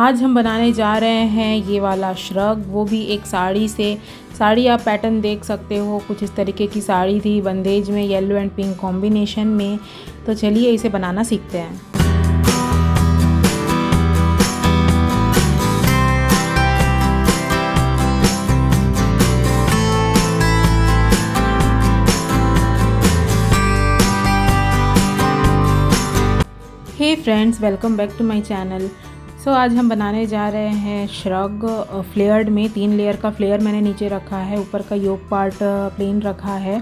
आज हम बनाने जा रहे हैं ये वाला श्रग, वो भी एक साड़ी से। साड़ी आप पैटर्न देख सकते हो, कुछ इस तरीके की साड़ी थी बंदेज में, येलो एंड पिंक कॉम्बिनेशन में। तो चलिए इसे बनाना सीखते हैं। Hey friends, welcome back to my channel. So आज हम बनाने जा रहे हैं श्रग फ्लेयर्ड में। 3 लेयर का फ्लेयर मैंने नीचे रखा है, ऊपर का योक पार्ट प्लेन रखा है।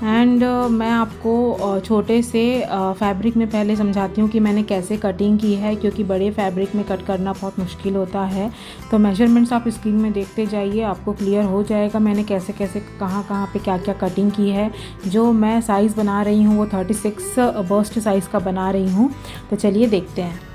एंड मैं आपको छोटे से फैब्रिक में पहले समझाती हूँ कि मैंने कैसे कटिंग की है, क्योंकि बड़े फैब्रिक में कट करना बहुत मुश्किल होता है। तो मेजरमेंट्स आप स्क्रीन में देखते जाइए, आपको क्लियर हो जाएगा मैंने कैसे कैसे कहाँ पे क्या क्या कटिंग की है। जो मैं साइज़ बना रही हूँ वो 36 बस्ट साइज़ का बना रही हूँ। तो चलिए देखते हैं।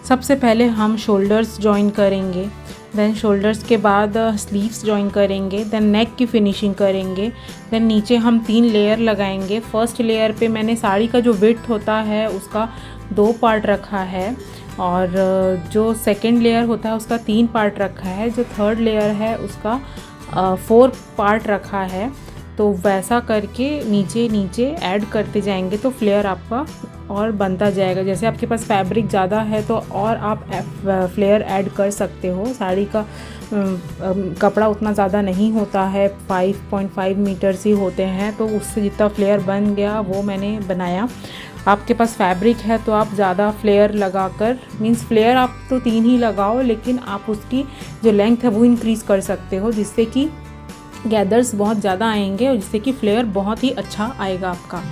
सबसे पहले हम शोल्डर्स जॉइन करेंगे, देन शोल्डर्स के बाद स्लीव्स जॉइन करेंगे, देन नेक की फिनिशिंग करेंगे, देन नीचे हम 3 लेयर लगाएंगे। फर्स्ट लेयर पे मैंने साड़ी का जो विड्थ होता है उसका 2 पार्ट रखा है, और जो सेकंड लेयर होता है उसका 3 पार्ट रखा है, जो थर्ड लेयर है उसका 4 पार्ट रखा है। तो वैसा करके नीचे नीचे ऐड करते जाएंगे तो फ्लेयर आपका और बनता जाएगा। जैसे आपके पास फैब्रिक ज़्यादा है तो और आप फ्लेयर ऐड कर सकते हो। साड़ी का कपड़ा उतना ज़्यादा नहीं होता है, 5.5 मीटर्स ही होते हैं, तो उससे जितना फ्लेयर बन गया वो मैंने बनाया। आपके पास फैब्रिक है तो आप ज़्यादा फ्लेयर लगाकर, मींस फ्लेयर आप तो 3 ही लगाओ, लेकिन आप उसकी जो लेंथ है वो इंक्रीज़ कर सकते हो, जिससे कि गैदर्स बहुत ज़्यादा आएंगे और जिससे कि फ्लेयर बहुत ही अच्छा आएगा आपका।